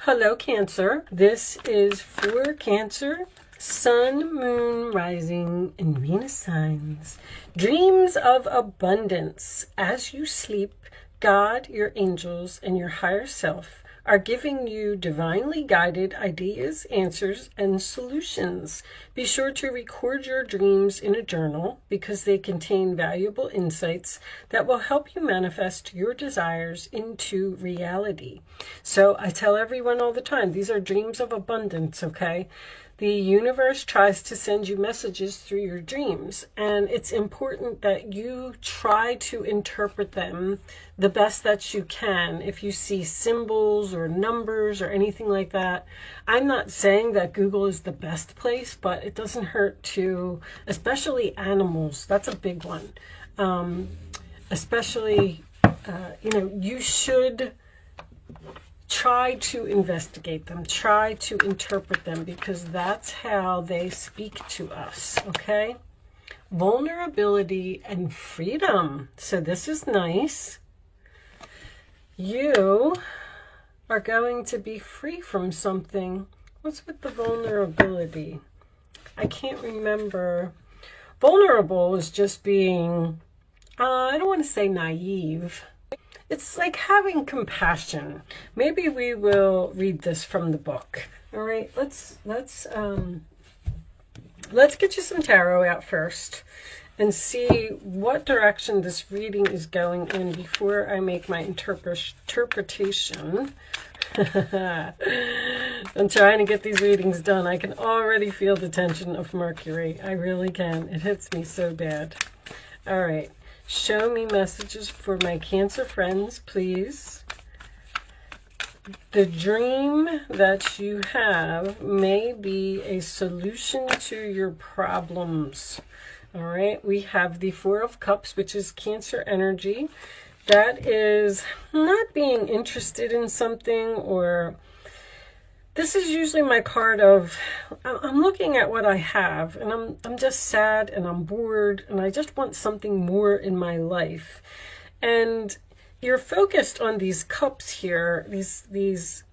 Hello, Cancer. This is for Cancer, Sun, Moon, Rising, and Venus signs. Dreams of abundance. As you sleep, God, your angels, and your higher self are giving you divinely guided ideas, answers, and solutions. Be sure to record your dreams in a journal because they contain valuable insights that will help you manifest your desires into reality. So I tell everyone all the time, these are dreams of abundance, okay? The universe tries to send you messages through your dreams, and it's important that you try to interpret them the best that you can. If you see symbols or numbers or anything like that, I'm not saying that Google is the best place, but it doesn't hurt to, especially animals, that's a big one. Especially, you should try to investigate them, try to interpret them, because that's how they speak to us, okay? Vulnerability and freedom. So this is nice. You are going to be free from something. What's with the vulnerability? I can't remember. Vulnerable is just being, I don't want to say naive. It's like having compassion. Maybe we will read this from the book. All right, let's get you some tarot out first and see what direction this reading is going in before I make my interpretation. I'm trying to get these readings done. I can already feel the tension of Mercury. I really can. It hits me so bad. All right. Show me messages for my Cancer friends, please. The dream that you have may be a solution to your problems. All right, we have the Four of Cups, which is Cancer energy. That is not being interested in something, or this is usually my card of, I'm looking at what I have, and I'm just sad, and I'm bored, and I just want something more in my life. And you're focused on these cups here, these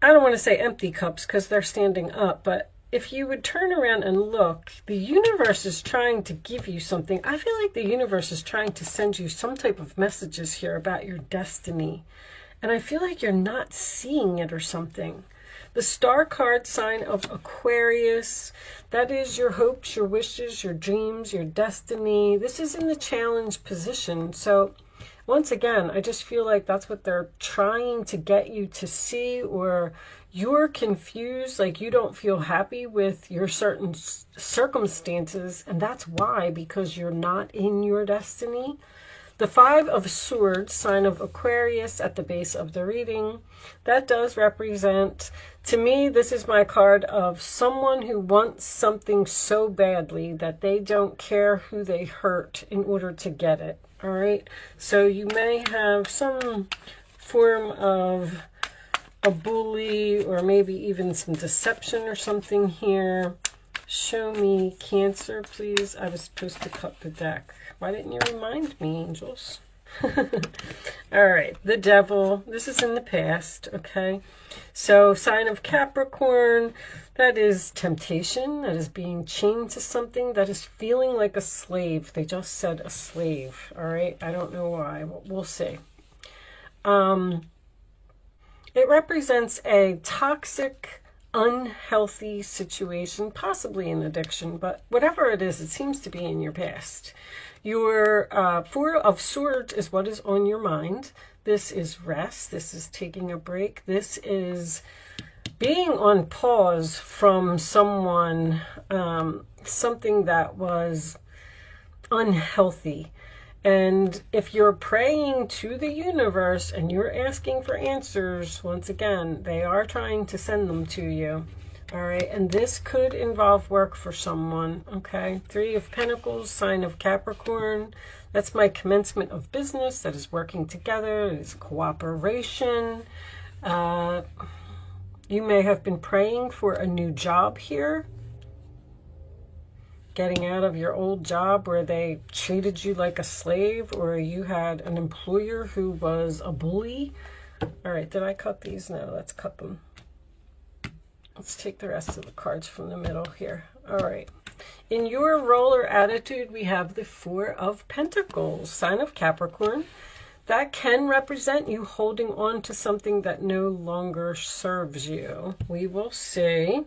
I don't want to say empty cups because they're standing up, but if you would turn around and look, the universe is trying to give you something. I feel like the universe is trying to send you some type of messages here about your destiny. And I feel like you're not seeing it or something. The star card sign of Aquarius, that is your hopes, your wishes, your dreams, your destiny. This is in the challenge position. So once again, I just feel like that's what they're trying to get you to see, or you're confused, like you don't feel happy with your certain circumstances. And that's why, because you're not in your destiny. The Five of Swords, sign of Aquarius at the base of the reading, that does represent, to me, this is my card of someone who wants something so badly that they don't care who they hurt in order to get it, all right? So you may have some form of a bully, or maybe even some deception or something here. Show me Cancer, please. I was supposed to cut the deck. Why didn't you remind me, angels? All right, the Devil. This is in the past, okay? So sign of Capricorn, that is temptation. That is being chained to something. That is feeling like a slave. They just said a slave, all right? I don't know why. We'll see. It represents a toxic, unhealthy situation, possibly an addiction, but whatever it is, it seems to be in your past. Your Four of Swords is what is on your mind. This is rest. This is taking a break. This is being on pause from someone, something that was unhealthy. And if you're praying to the universe and you're asking for answers, once again, they are trying to send them to you. All right, and this could involve work for someone, okay? Three of Pentacles, sign of Capricorn. That's my commencement of business. That is working together. It is cooperation. You may have been praying for a new job here. Getting out of your old job where they treated you like a slave, or you had an employer who was a bully. All right, did I cut these? No, let's cut them. Let's take the rest of the cards from the middle here. All right. In your role or attitude, we have the Four of Pentacles, sign of Capricorn. That can represent you holding on to something that no longer serves you. We will see.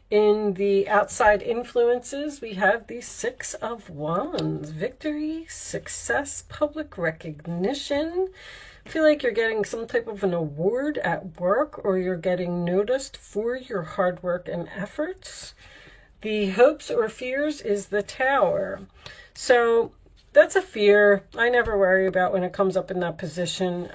In the outside influences, we have the Six of Wands, victory, success, public recognition. I feel like you're getting some type of an award at work, or you're getting noticed for your hard work and efforts. The hopes or fears is the Tower. So that's a fear I never worry about when it comes up in that position.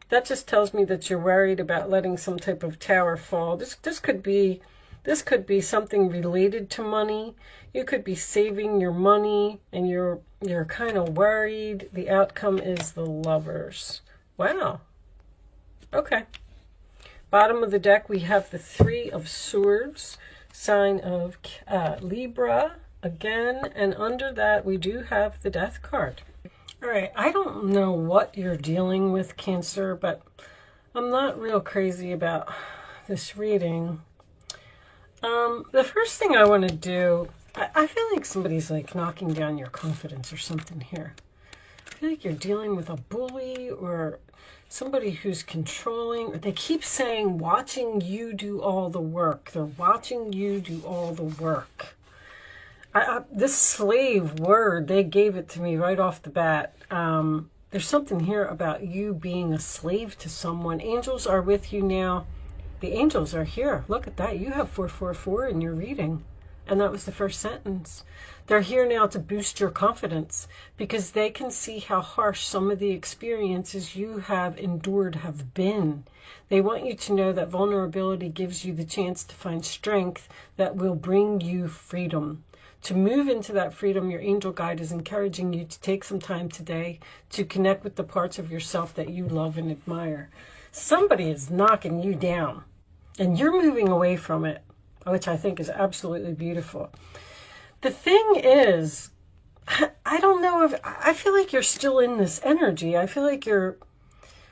That just tells me that you're worried about letting some type of tower fall. This could be something related to money. You could be saving your money and you're kind of worried. The outcome is the Lovers. Wow. Okay. Bottom of the deck, we have the Three of Swords, sign of Libra again. And under that, we do have the Death card. All right. I don't know what you're dealing with, Cancer, but I'm not real crazy about this reading. The first thing I want to do, I feel like somebody's like knocking down your confidence or something here. I feel like you're dealing with a bully or somebody who's controlling. They keep saying, watching you do all the work. They're watching you do all the work. This slave word, they gave it to me right off the bat. There's something here about you being a slave to someone. Angels are with you now. The angels are here. Look at that. You have 444 in your reading. And that was the first sentence. They're here now to boost your confidence because they can see how harsh some of the experiences you have endured have been. They want you to know that vulnerability gives you the chance to find strength that will bring you freedom. To move into that freedom, your angel guide is encouraging you to take some time today to connect with the parts of yourself that you love and admire. Somebody is knocking you down and you're moving away from it, which I think is absolutely beautiful. The thing is, I don't know if, I feel like you're still in this energy. I feel like you're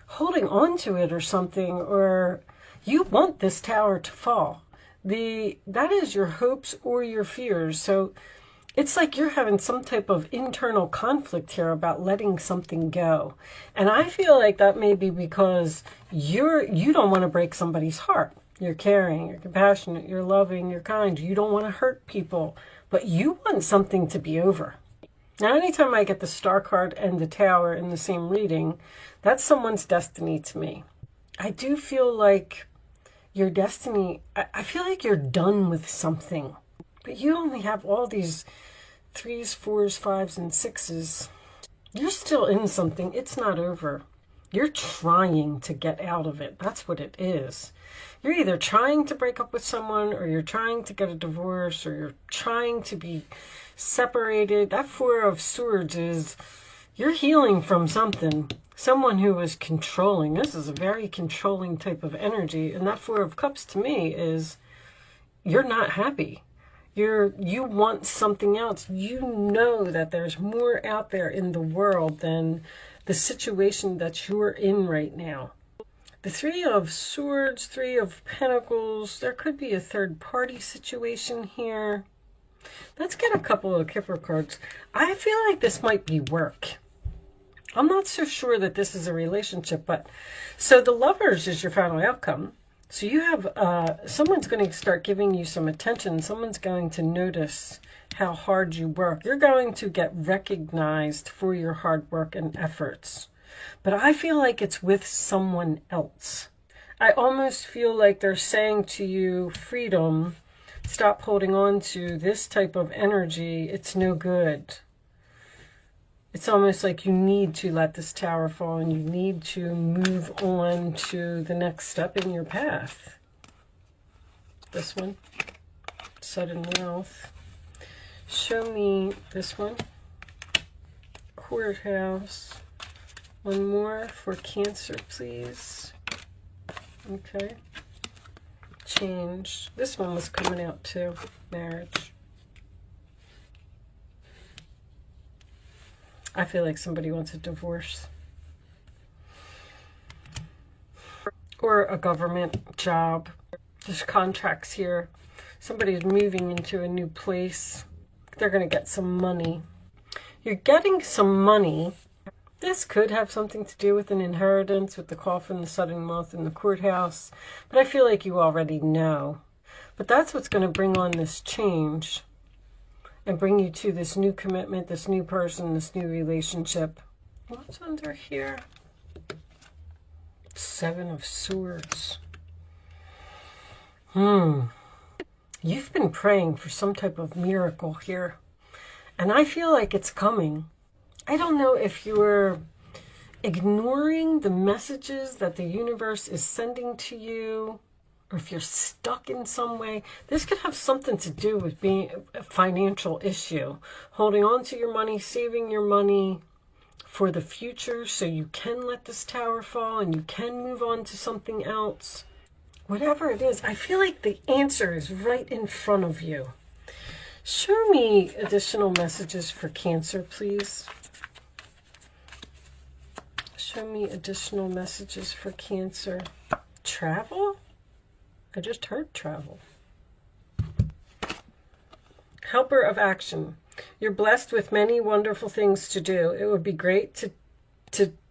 holding on to it or something, or you want this tower to fall. That is your hopes or your fears. So it's like you're having some type of internal conflict here about letting something go. And I feel like that may be because you don't want to break somebody's heart. You're caring, you're compassionate, you're loving, you're kind. You don't want to hurt people, but you want something to be over. Now, anytime I get the Star card and the Tower in the same reading, that's someone's destiny to me. I do feel like your destiny, I feel like you're done with something, but you only have all these 3s, 4s, 5s, and 6s. You're still in something. It's not over. You're trying to get out of it. That's what it is. You're either trying to break up with someone, or you're trying to get a divorce, or you're trying to be separated. That Four of Swords is you're healing from something. Someone who was controlling. This is a very controlling type of energy. And that Four of Cups to me is you're not happy. You want something else. You know that there's more out there in the world than the situation that you're in right now. The Three of Swords, Three of Pentacles. There could be a third party situation here. Let's get a couple of Kipper cards. I feel like this might be work. I'm not so sure that this is a relationship, but so the Lovers is your final outcome. So you have someone's going to start giving you some attention. Someone's going to notice how hard you work. You're going to get recognized for your hard work and efforts. But I feel like it's with someone else. I almost feel like they're saying to you, freedom, stop holding on to this type of energy. It's no good. It's almost like you need to let this tower fall and you need to move on to the next step in your path. This one, sudden wealth. Show me this one. Courthouse. One more for Cancer, please. Okay. Change. This one was coming out too. Marriage. I feel like somebody wants a divorce. or a government job. There's contracts here. Somebody's moving into a new place. They're going to get some money. You're getting some money. This could have something to do with an inheritance, with the coffin, the sudden wealth, and the courthouse. But I feel like you already know. But that's what's going to bring on this change and bring you to this new commitment, this new person, this new relationship. What's under here? Seven of Swords. You've been praying for some type of miracle here. And I feel like it's coming. I don't know if you're ignoring the messages that the universe is sending to you, or if you're stuck in some way. This could have something to do with being a financial issue. Holding on to your money, saving your money for the future so you can let this tower fall and you can move on to something else. Whatever it is, I feel like the answer is right in front of you. Show me additional messages for Cancer, please. Show me additional messages for Cancer. Travel? I just heard travel. Helper of action. You're blessed with many wonderful things to do. It would be great to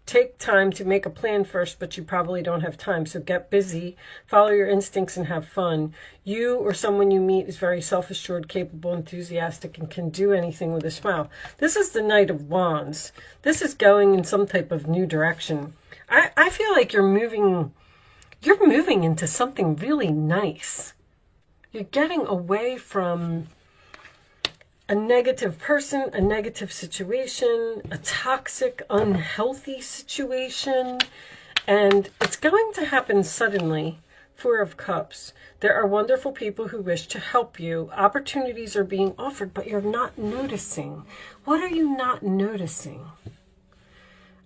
take time to make a plan first, but you probably don't have time. So get busy, follow your instincts, and have fun. You or someone you meet is very self-assured, capable, enthusiastic, and can do anything with a smile. This is the Knight of Wands. This is going in some type of new direction. I feel like you're moving into something really nice. You're getting away from a negative person, a negative situation, a toxic, unhealthy situation, and it's going to happen suddenly. Four of Cups. There are wonderful people who wish to help you. Opportunities are being offered, but you're not noticing. What are you not noticing?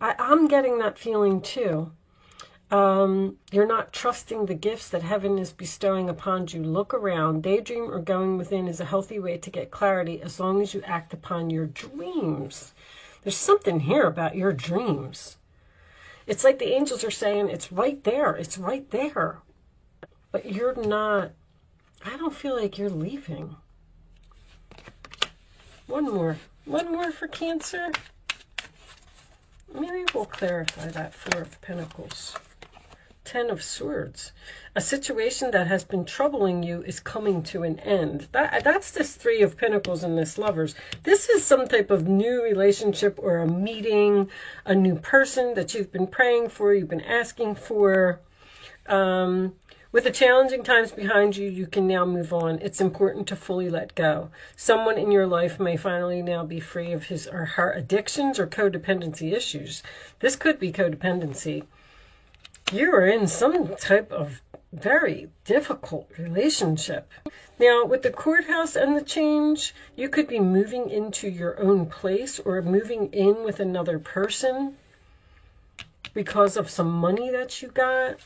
I'm getting that feeling too. You're not trusting the gifts that heaven is bestowing upon you. Look around. Daydream or going within is a healthy way to get clarity as long as you act upon your dreams. There's something here about your dreams. It's like the angels are saying, it's right there. It's right there. But you're not, I don't feel like you're leaving. One more for Cancer. Maybe we'll clarify that. Four of Pentacles. Ten of Swords. A situation that has been troubling you is coming to an end. That's this Three of Pentacles and this Lovers. This is some type of new relationship or a meeting, a new person that you've been praying for, you've been asking for. With the challenging times behind you, you can now move on. It's important to fully let go. Someone in your life may finally now be free of his or her addictions or codependency issues. This could be codependency. You are in some type of very difficult relationship. Now, with the courthouse and the change, you could be moving into your own place or moving in with another person because of some money that you got.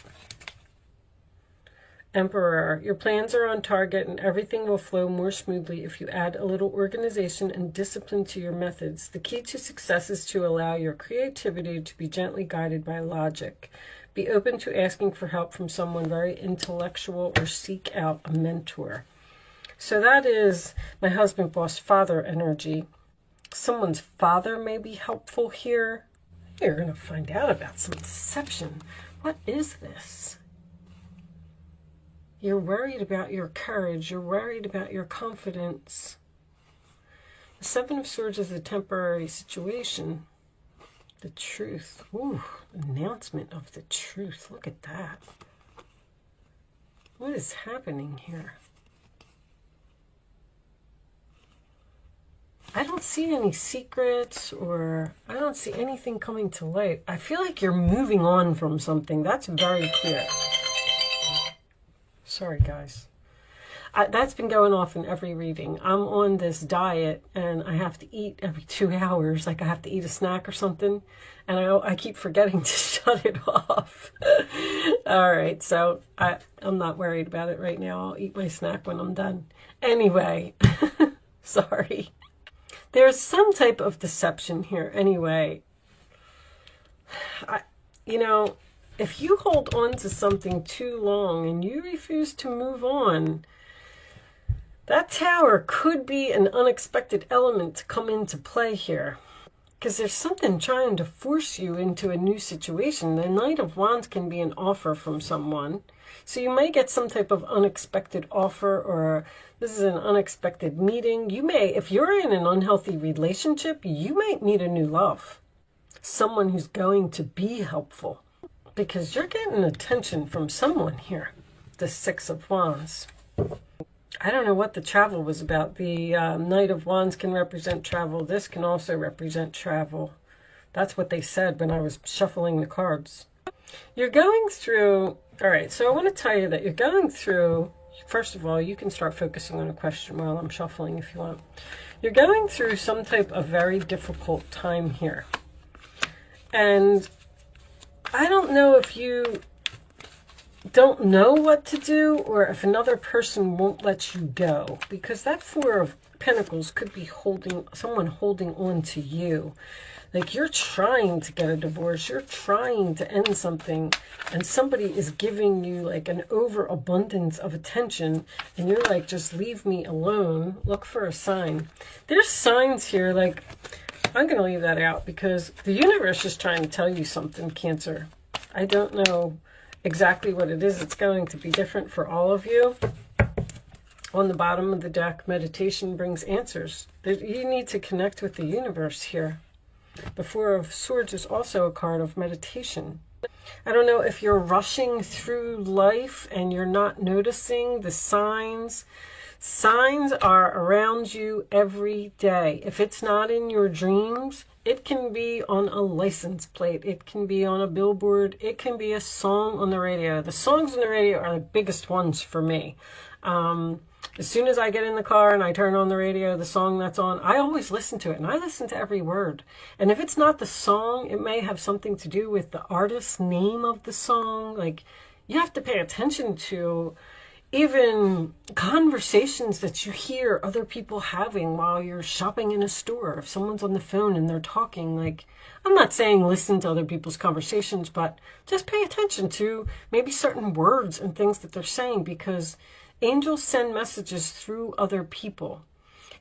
Emperor, your plans are on target and everything will flow more smoothly if you add a little organization and discipline to your methods. The key to success is to allow your creativity to be gently guided by logic. Be open to asking for help from someone very intellectual or seek out a mentor. So that is my husband, boss, father energy. Someone's father may be helpful here. You're going to find out about some deception. What is this? You're worried about your courage. You're worried about your confidence. The Seven of Swords is a temporary situation. The truth. Ooh, announcement of the truth. Look at that. What is happening here? I don't see any secrets or I don't see anything coming to light. I feel like you're moving on from something. That's very clear. Sorry, guys. That's been going off in every reading. I'm on this diet and I have to eat every 2 hours. Like I have to eat a snack or something. And I keep forgetting to shut it off. All right, so I'm not worried about it right now. I'll eat my snack when I'm done. Anyway, sorry. There's some type of deception here. Anyway, you know, if you hold on to something too long and you refuse to move on, that Tower could be an unexpected element to come into play here. Because there's something trying to force you into a new situation. The Knight of Wands can be an offer from someone. So you may get some type of unexpected offer, or this is an unexpected meeting. You may, if you're in an unhealthy relationship, you might meet a new love. Someone who's going to be helpful. Because you're getting attention from someone here. The Six of Wands. I don't know what the travel was about. The Knight of Wands can represent travel. This can also represent travel. That's what they said when I was shuffling the cards. You're going through... All right, so I want to tell you that you're going through... First of all, you can start focusing on a question while I'm shuffling if you want. You're going through some type of very difficult time here. And I don't know if you don't know what to do, or if another person won't let you go, because that Four of Pentacles could be someone holding on to you. Like you're trying to get a divorce, you're trying to end something, and somebody is giving you like an overabundance of attention, and you're like, just leave me alone. Look for a sign. There's signs here, like, I'm going to leave that out because the universe is trying to tell you something, Cancer. I don't know exactly what it is. It's going to be different for all of you. On the bottom of the deck, meditation brings answers. You need to connect with the universe here. The Four of Swords is also a card of meditation. I don't know if you're rushing through life and you're not noticing the signs. Signs are around you every day. If it's not in your dreams, it can be on a license plate. It can be on a billboard. It can be a song on the radio. The songs on the radio are the biggest ones for me. As soon as I get in the car and I turn on the radio, the song that's on, I always listen to it, and I listen to every word. And if it's not the song, it may have something to do with the artist's name of the song. Like, you have to pay attention to even conversations that you hear other people having while you're shopping in a store. If someone's on the phone and they're talking, like, I'm not saying listen to other people's conversations, but just pay attention to maybe certain words and things that they're saying, because angels send messages through other people.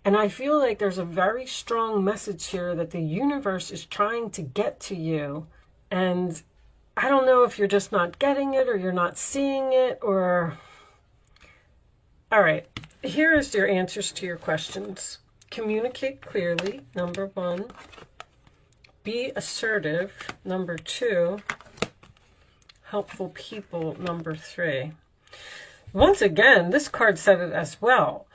And I feel like there's a very strong message here that the universe is trying to get to you. And I don't know if you're just not getting it, or you're not seeing it, or... All right, here is your answers to your questions. Communicate clearly, number 1. Be assertive, number 2. Helpful people, number 3. Once again, this card said it as well.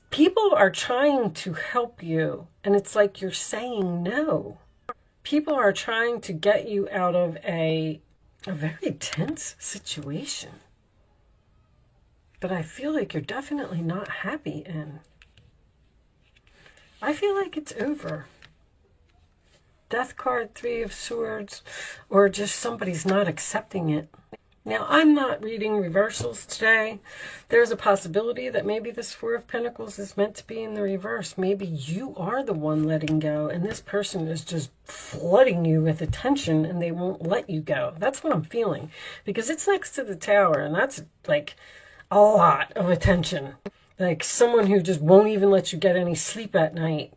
People are trying to help you, and it's like you're saying no. People are trying to get you out of a very tense situation. But I feel like you're definitely not happy in. I feel like it's over. Death card, 3 of Swords, or just somebody's not accepting it. Now, I'm not reading reversals today. There's a possibility that maybe this 4 of Pentacles is meant to be in the reverse. Maybe you are the one letting go, and this person is just flooding you with attention, and they won't let you go. That's what I'm feeling, because it's next to the Tower, and that's like a lot of attention. Like someone who just won't even let you get any sleep at night.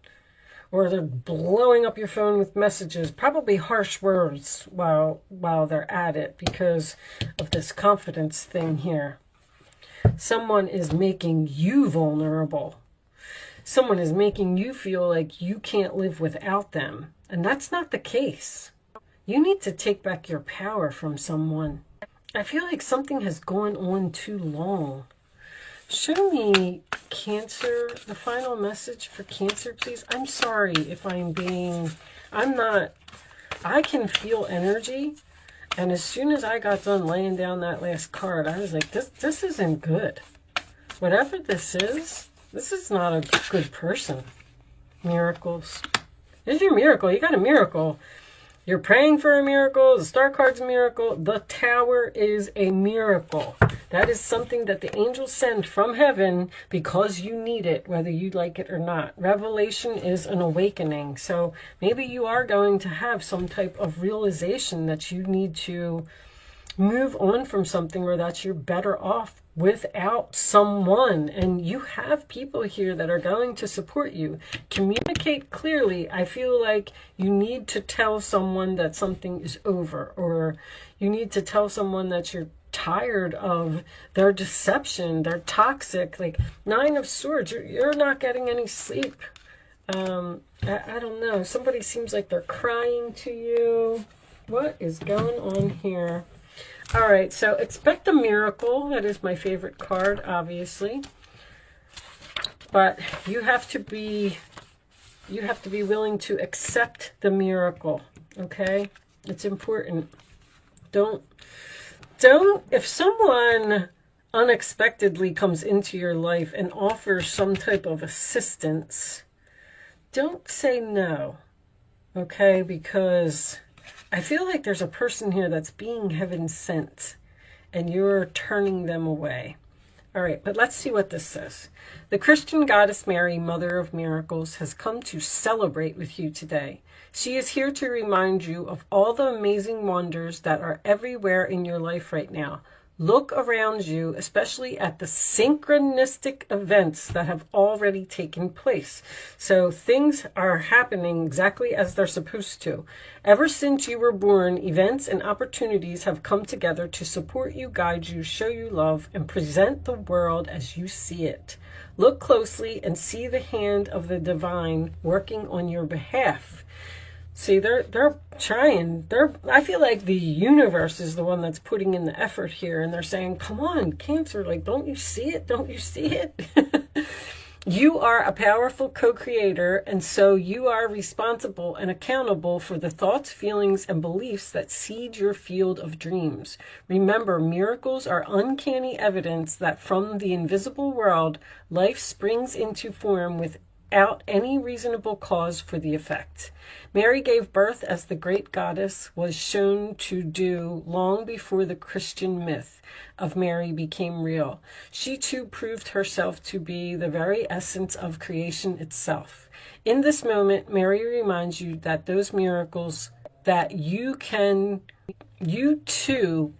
Or they're blowing up your phone with messages, probably harsh words while they're at it, because of this confidence thing here. Someone is making you vulnerable. Someone is making you feel like you can't live without them. And that's not the case. You need to take back your power from someone. I feel like something has gone on too long. Show me, Cancer, the final message for Cancer, please. I'm sorry if I can feel energy. And as soon as I got done laying down that last card, I was like, this isn't good. Whatever this is not a good person. Miracles. There's your miracle. You got a miracle. You're praying for a miracle. The star card's a miracle. The Tower is a miracle. That is something that the angels send from heaven because you need it, whether you like it or not. Revelation is an awakening. So maybe you are going to have some type of realization that you need to move on from something, or that you're better off without someone. And you have people here that are going to support you. Communicate clearly. I feel like you need to tell someone that something is over, or you need to tell someone that you're tired of their deception. They're toxic. Like Nine of Swords, you're not getting any sleep. I don't know. Somebody seems like they're crying to you. What is going on here? All right, so expect a miracle. That is my favorite card, obviously. But you have to be willing to accept the miracle, okay? It's important. Don't if someone unexpectedly comes into your life and offers some type of assistance, don't say no, okay? Because I feel like there's a person here that's being heaven sent and you're turning them away. All right, but let's see what this says. The Christian goddess Mary, Mother of Miracles, has come to celebrate with you today. She is here to remind you of all the amazing wonders that are everywhere in your life right now. Look around you, especially at the synchronistic events that have already taken place. So things are happening exactly as they're supposed to. Ever since you were born, events and opportunities have come together to support you, guide you, show you love, and present the world as you see it. Look closely and see the hand of the divine working on your behalf. See, they're trying. I feel like the universe is the one that's putting in the effort here, and they're saying, come on, Cancer, like, don't you see it? Don't you see it? You are a powerful co-creator, and so you are responsible and accountable for the thoughts, feelings, and beliefs that seed your field of dreams. Remember, miracles are uncanny evidence that from the invisible world, life springs into form without any reasonable cause for the effect. Mary gave birth as the great goddess was shown to do long before the Christian myth of Mary became real. She too proved herself to be the very essence of creation itself. In this moment, Mary reminds you that those miracles that you too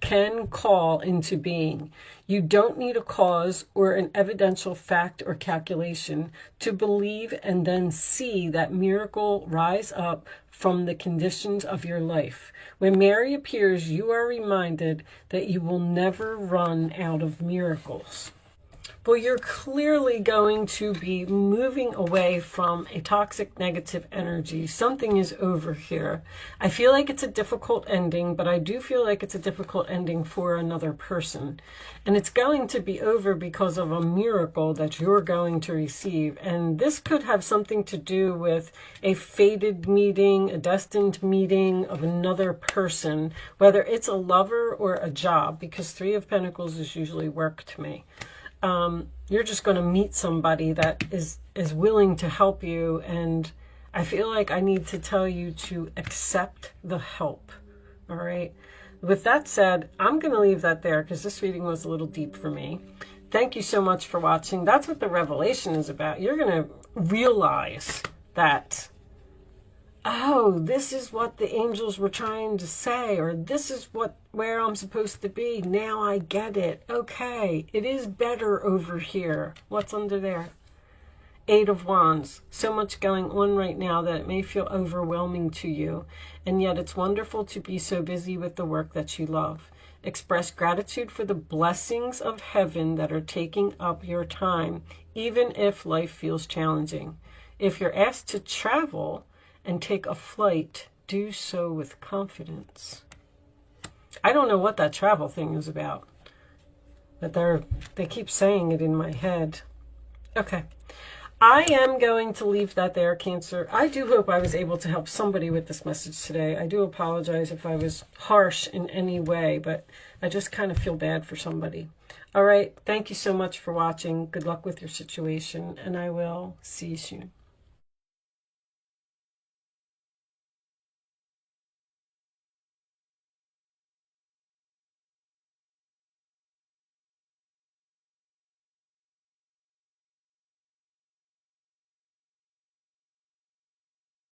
can call into being. You don't need a cause or an evidential fact or calculation to believe and then see that miracle rise up from the conditions of your life. When Mary appears, you are reminded that you will never run out of miracles. Well, you're clearly going to be moving away from a toxic negative energy. Something is over here. I feel like it's a difficult ending, but I do feel like it's a difficult ending for another person. And it's going to be over because of a miracle that you're going to receive. And this could have something to do with a fated meeting, a destined meeting of another person, whether it's a lover or a job, because Three of Pentacles is usually work to me. You're just going to meet somebody that is willing to help you, and I feel like I need to tell you to accept the help. All right. With that said, I'm going to leave that there because this reading was a little deep for me. Thank you so much for watching. That's what the revelation is about. You're going to realize that, oh, this is what the angels were trying to say, or this is where I'm supposed to be. Now I get it. Okay, it is better over here. What's under there? Eight of Wands. So much going on right now that it may feel overwhelming to you, and yet it's wonderful to be so busy with the work that you love. Express gratitude for the blessings of heaven that are taking up your time, even if life feels challenging. If you're asked to travel and take a flight, do so with confidence. I don't know what that travel thing is about, but they keep saying it in my head. Okay. I am going to leave that there, Cancer. I do hope I was able to help somebody with this message today. I do apologize if I was harsh in any way, but I just kind of feel bad for somebody. All right. Thank you so much for watching. Good luck with your situation, and I will see you soon.